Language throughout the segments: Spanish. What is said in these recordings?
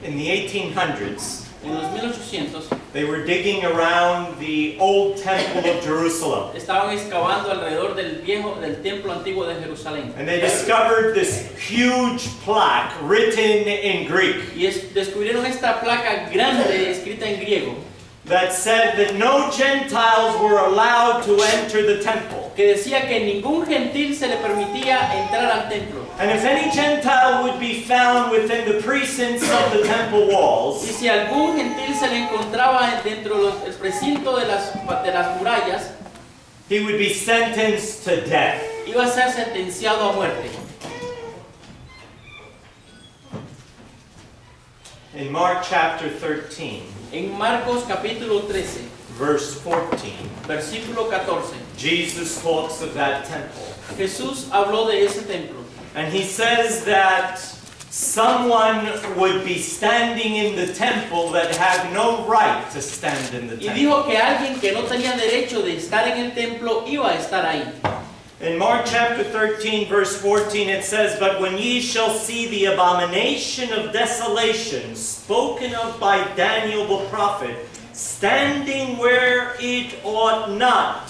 in the 1800s, en los 1800, they were digging around the old temple of Jerusalem. estaban excavando alrededor del templo antiguo de Jerusalén. And they discovered this huge plaque written in Greek Y descubrieron esta placa grande escrita en griego that said that no Gentiles were allowed to enter the temple. que decía que ningún gentil se le permitía entrar al templo. And if any Gentile would be found within the precincts of the temple Y walls, si algún gentil se le encontraba dentro del precinto de las murallas, he would be sentenced to death. iba a ser sentenciado a muerte. In Mark chapter 13, En Marcos capítulo 13, verse 14, versículo 14, Jesus talks of that temple. Jesús habló de ese templo. And he says that someone would be standing in the temple that had no right to stand in the Y temple. dijo que alguien que no tenía derecho de estar en el templo iba a estar ahí. In Mark chapter 13, verse 14, it says, "But when ye shall see the abomination of desolation spoken of by Daniel the prophet, standing where it ought not."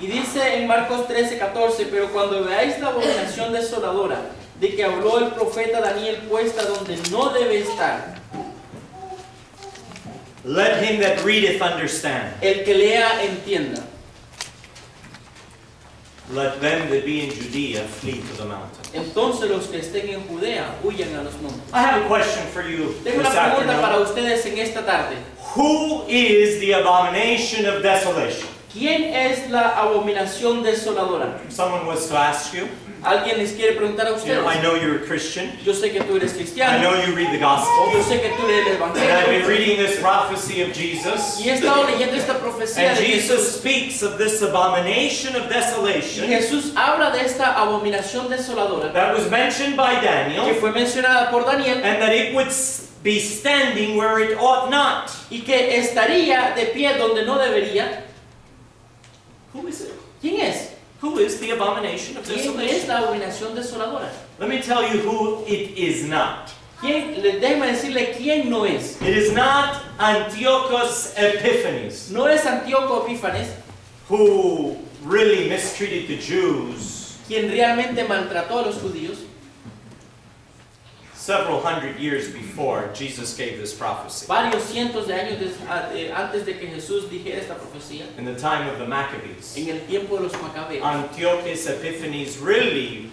Y dice en Marcos 13:14, pero cuando veáis la abominación desoladora de que habló el profeta Daniel puesta donde no debe estar, Let him that readeth understand. el que lea entienda. Let them that be in Judea flee to the mountain. Entonces los que estén en Judea huyan a los montes. I have a question for you Tengo this una pregunta para afternoon. ustedes en esta tarde. Who is the abomination of desolation? ¿Quién es la abominación desoladora? If someone was to ask you, ¿Alguien les quiere preguntar a you ustedes? know, I know you're a Christian. Yo sé que tú eres I cristiano. know you read the gospel. Yo sé que tú lees el And I've been Evangelio. reading this prophecy of Jesus. Y he estado leyendo esta profecía And de Jesus Jesús. speaks of this abomination of Y desolation Jesús habla de esta abominación desoladora that was mentioned by que Daniel, fue mencionada por Daniel and that it would be standing where it ought not. y que estaría de pie donde no debería. Who is it? ¿Quién es? Who is the abomination of ¿Quién es desolation? la abominación desoladora? Let me tell you who it is not. Déjeme decirle quién no es. It is not Antiochus Epiphanes, No es Antíoco Epífanes, who really mistreated the Jews quien realmente maltrató a los judíos several hundred years before Jesus gave this prophecy. varios cientos de años antes de que Jesús dijera esta profecía, In the time of the Maccabees, en el tiempo de los macabeos. Antiochus Epiphanes really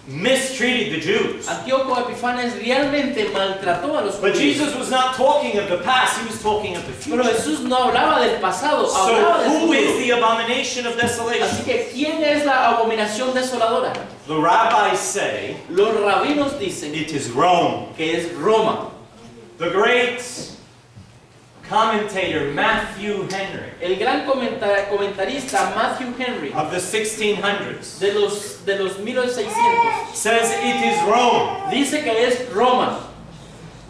mistreated the Jews. Antíoco Epífanes realmente maltrató a los But judíos. Jesus was not talking of the past, he was talking of the Pero future. Jesús no hablaba del pasado, So hablaba del who is futuro. the abomination of Así desolation? que, ¿quién es la abominación desoladora? The rabbis say Los rabinos dicen it is Rome. que es Roma. The great commentator Matthew Henry El gran comentarista Matthew Henry of the 1600s de los 1600 says it is Rome. dice que es Roma.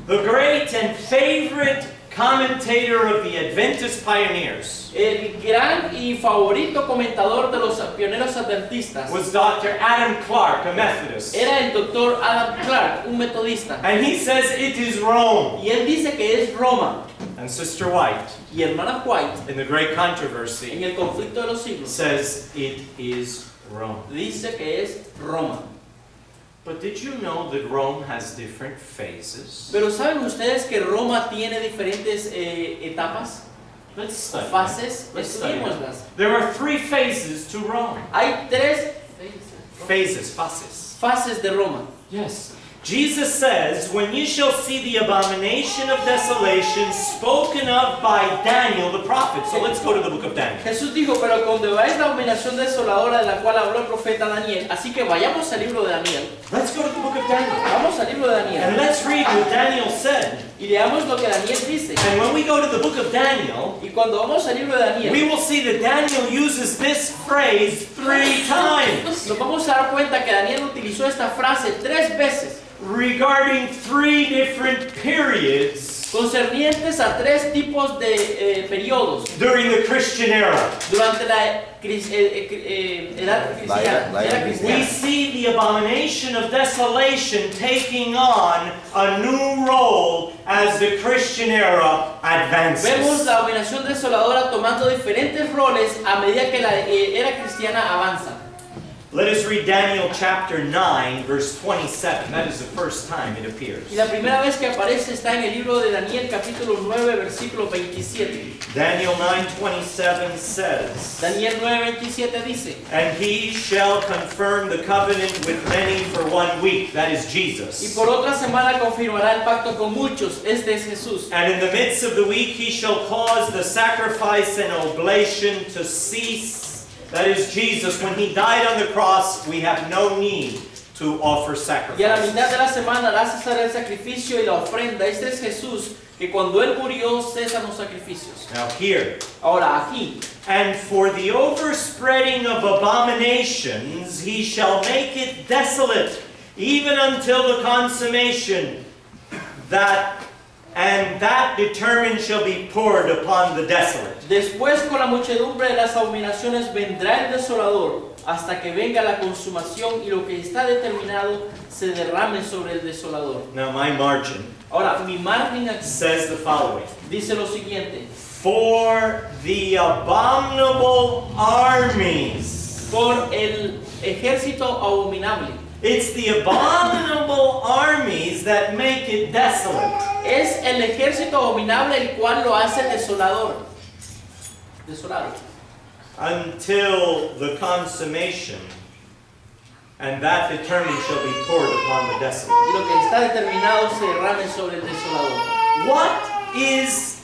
The great and favorite commentator of the Adventist pioneers El gran y favorito comentador de los pioneros adventistas was Dr. Adam Clark, a Methodist. era el doctor Adam Clark, un metodista. And he says it is Rome. Y él dice que es Roma. And Sister White, Y hermana White, in the great en controversy, el conflicto de los siglos, says it is Rome. dice que es Roma. But did you know that Rome has different phases? Pero ¿saben ustedes que Roma tiene diferentes etapas? Let's study. Fases, Let's study. estudiémoslas. There are 3 phases to Rome. Hay 3 Fases. fases de Roma. Yes. Jesus says, when you shall see the abomination of desolation spoken of by Daniel the prophet. So let's go to the book of Daniel. Jesús dijo, pero cuando veáis la abominación desoladora de la cual habló el profeta Daniel, así que vayamos al libro de Daniel. Let's go to the book of Daniel. Vamos al libro de And Daniel let's read what Daniel said. y leamos lo que Daniel dice. And when we go to the book of Daniel, Y cuando vamos al libro de Daniel, we will see that Daniel uses this phrase 3 times nos vamos a dar cuenta que Daniel utilizó esta frase 3 veces regarding 3 different periods concernientes a tres tipos de periodos during the Christian era. durante la edad cristiana. We see the abomination of desolation taking on a new role as the Christian era Vemos advances. la abominación desoladora tomando diferentes roles a medida que la era cristiana avanza. Let us read Daniel chapter 9, verse 27. That is the first time it appears. Y la primera vez que aparece está en el libro de Daniel capítulo 9 versículo 27. Daniel 9:27 says, Daniel 9:27 dice: "And he shall confirm the covenant with many for 1 week." That is y Jesus. por otra semana confirmará el pacto con muchos. Este es Jesús. "And in the midst of the week he shall cause the sacrifice and oblation to cease." That is Jesus. When he died on the cross, we have no need to offer Y a la sacrifices. mitad de la semana hará cesar el sacrificio y la ofrenda. Este es Jesús, que cuando Él murió cesan los sacrificios. Now here, Ahora aquí, "And for the overspreading of abominations he shall make it desolate, even until the consummation, that determined shall be poured upon the desolate." después con la muchedumbre de las abominaciones vendrá el desolador, hasta que venga la consumación y lo que está determinado se derrame sobre el desolador. Now my margin Ahora, mi margen aquí says the following: dice lo siguiente: "For the abominable armies." por el ejército abominable. It's the abominable armies that make it desolate. Es el ejército abominable el cual lo hace desolador. Desolado. Until the consummation, and that determined shall be poured upon the desolate. Y lo que está determinado se derrame sobre el desolador. What is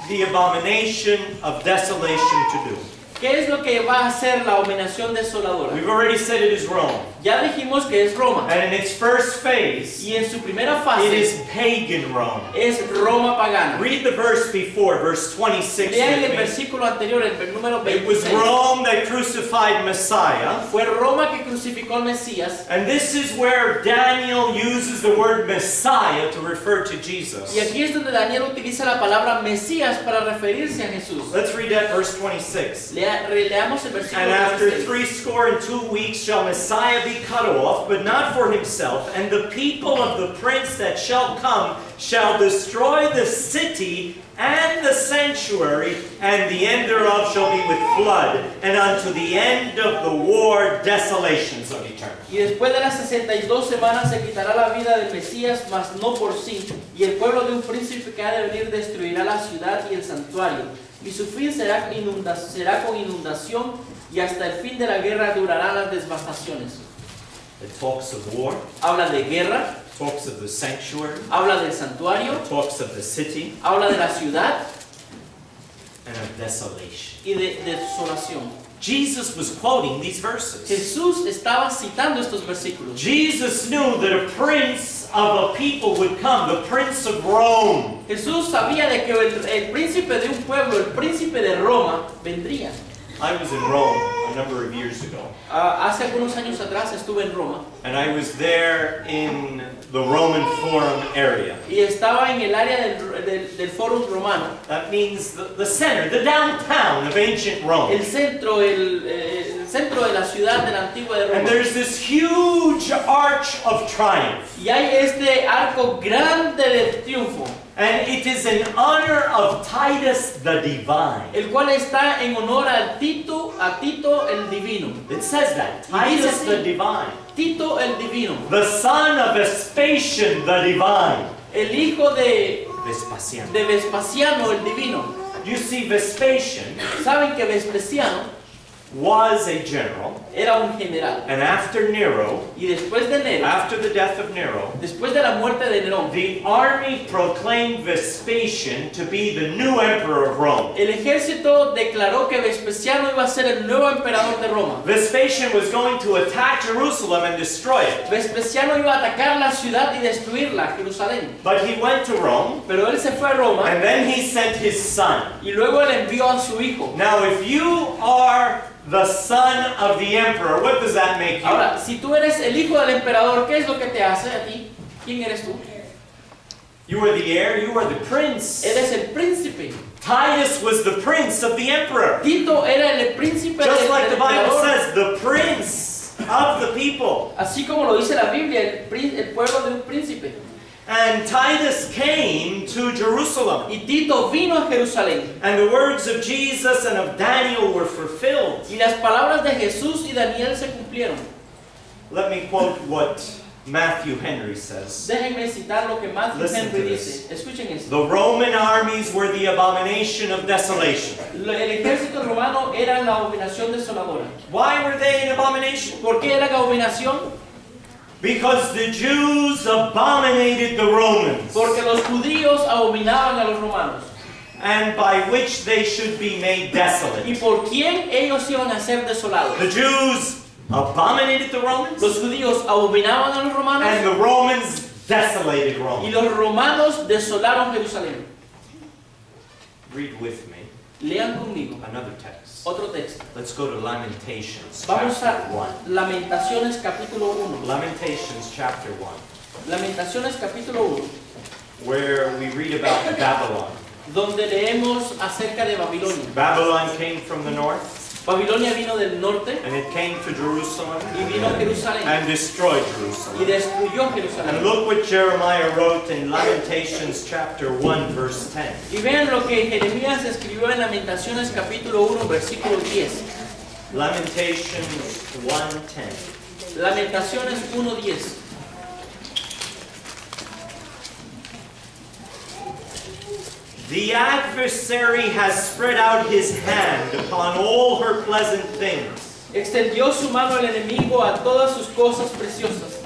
the abomination of desolation to do? ¿Qué es lo que va a hacer la abominación desoladora? We've already said it is Rome. Ya dijimos que es Roma. And in its first phase, Y en su primera it fase is pagan Rome. es Roma pagana. Read the verse before, verse 26 Lean with el me. versículo anterior, el número It was 26. Rome that crucified Messiah. Fue Roma que crucificó al Mesías. And this is where Daniel uses the word Messiah to refer to Jesus. Y aquí es donde Daniel utiliza la palabra Mesías para referirse a Jesús. Let's read that verse 26. Leamos el versículo "And after 26. 62 weeks shall Messiah be cut off, but not for himself, and the people of the prince that shall come shall destroy the city and the sanctuary, and the end thereof shall be with flood, and unto the end of the war desolations of eternity." Y después de las 62 semanas se quitará la vida del Mesías, mas no por sí, y el pueblo de un príncipe que ha de venir destruirá la ciudad y el santuario, y su fin será con inundación, y hasta el fin de la guerra durarán las devastaciones. It talks of war, Habla de guerra, talks of the sanctuary, habla del santuario, talks of the city, habla de la ciudad and of desolation. y de desolación. Jesus was quoting these verses. Jesús estaba citando estos versículos. Jesus knew that a prince of a people would come, the prince of Rome. Jesús sabía de que el príncipe de un pueblo, el príncipe de Roma, vendría. I was in Rome a number of years ago, Hace algunos años atrás estuve en Roma and I was there in the Roman Forum area. y estaba en el área del Forum Romano. That means the center, the downtown of ancient Rome. El centro de la ciudad de la antigua de And Roma. there's this huge arch of triumph. Y hay este arco grande de triunfo, And it is in honor of Titus the Divine. el cual está en honor a Tito el Divino. It says that. Y dice Titus así. the Divine. Tito el Divino, The son of Vespasian the Divine. el hijo de Vespasian. Vespasiano el Divino. You see, Vespasian Saben que Vespasiano was a general, era un general. and after Nero, Y después de Nero, after the death of Nero, después de la muerte de Nerón, the army proclaimed Vespasian to be the new emperor of Rome. el ejército declaró que Vespasiano iba a ser el nuevo emperador de Roma. Vespasian was going to attack Jerusalem and destroy it. Vespasiano iba a atacar la ciudad y destruirla, Jerusalén. But he went to Rome, Pero él se fue a Roma and then he sent his son. y luego él envió a su hijo. Now, if you are the son of the emperor, what does that make you? Ahora, si tú eres el hijo del emperador, ¿qué es lo que te hace a ti? ¿Quién eres tú? You are the heir, you are the prince. Eres el príncipe. Titus was the prince of the emperor. Tito era el príncipe Just del like the Bible emperador. says, the prince of the people. Así como lo dice la Biblia, el pueblo de un príncipe. And Titus came to Jerusalem. Y Tito vino a Jerusalén. And the words of Jesus and of Daniel were fulfilled. Y las palabras de Jesús y Daniel se cumplieron. Let me quote what Matthew Henry says. Déjenme citar lo que Matthew Listen Henry to dice. Escuchen esto. The Roman armies were the abomination of desolation. El ejército romano era la abominación desoladora. Why were they an abomination? ¿Por qué era abominación? Because the Jews abominated the Romans, Porque los judíos abominaban a los romanos. and by which they should be made desolate. ¿Y por quién ellos iban a ser desolados? The Jews abominated the Romans, Los judíos abominaban a los and romanos the Romans desolated y Rome. los romanos desolaron Jerusalén. Read with me Lean conmigo another text. otro texto. Let's go to Lamentations Vamos chapter a 1. Lamentaciones capítulo 1. Lamentations chapter 1, Lamentaciones capítulo 1, where we read about Babylon. donde leemos acerca de Babilonia. Babylon came from the north, Babilonia vino del norte and it came to Jerusalem y vino a Jerusalén and destroyed y Jerusalem. destruyó And Jerusalén. look what Jeremiah wrote in Lamentations chapter 1 verse 10. Y vean lo que Jeremías escribió en Lamentaciones capítulo 1 versículo 10. Lamentations 1:10. Lamentaciones 1:10. The adversary has spread out his hand upon all her pleasant things. Extendió su mano el enemigo a todas sus cosas preciosas.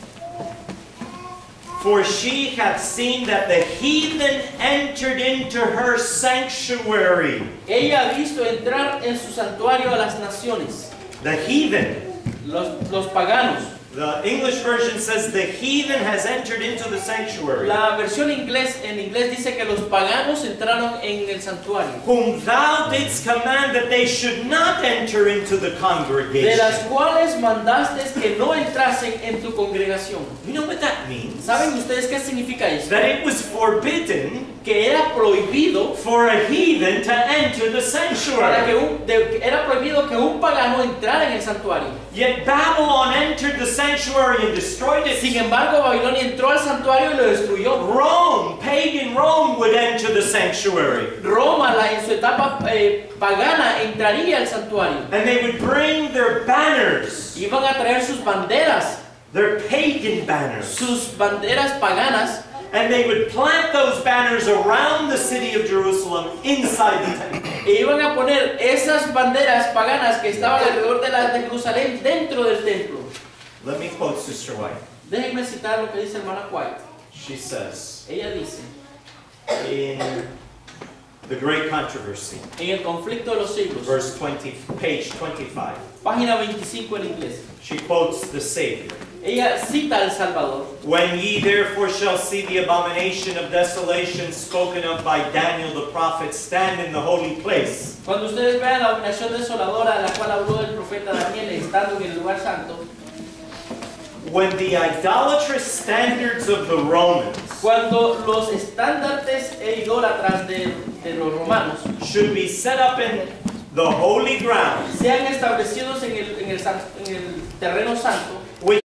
For she hath seen that the heathen entered into her sanctuary. Ella ha visto entrar en su santuario a las naciones, The heathen. los paganos. The English version says the heathen has entered into the sanctuary. La versión en inglés dice que los paganos entraron en el santuario, Whom thou didst command that they should not enter into the de las congregation. cuales mandaste que no entrasen en tu congregación. You know what that means? ¿Saben ustedes qué significa eso? That it was forbidden Que era prohibido for a heathen to enter the para sanctuary. era prohibido que un pagano entrara en el santuario. Yet Babylon entered the sanctuary and destroyed Sin it. embargo, Babilonia entró al santuario y lo destruyó. Rome, pagan Rome, would enter the sanctuary. Roma, en su etapa pagana, entraría al santuario. And they would bring their banners, Iban a traer sus banderas sus banderas paganas, and they would plant those banners around the city of Jerusalem inside the temple. e iban a poner esas banderas paganas que estaban alrededor de Jerusalén dentro del templo. Let me quote Sister White. Déjenme citar lo que dice hermana White. She says, Ella dice, in The Great Controversy, en el conflicto de los siglos, verse 20, page 25, página 25 en inglés, she quotes the Savior. ella cita al Salvador. When ye therefore shall see the abomination of desolation spoken of by Daniel the prophet stand in the holy place, Cuando ustedes vean la abominación desoladora de la cual habló el profeta Daniel estando en el lugar santo, when the idolatrous standards of the Romans cuando los estándares e idólatras de los romanos should be set up in the holy ground, sean establecidos en el terreno santo,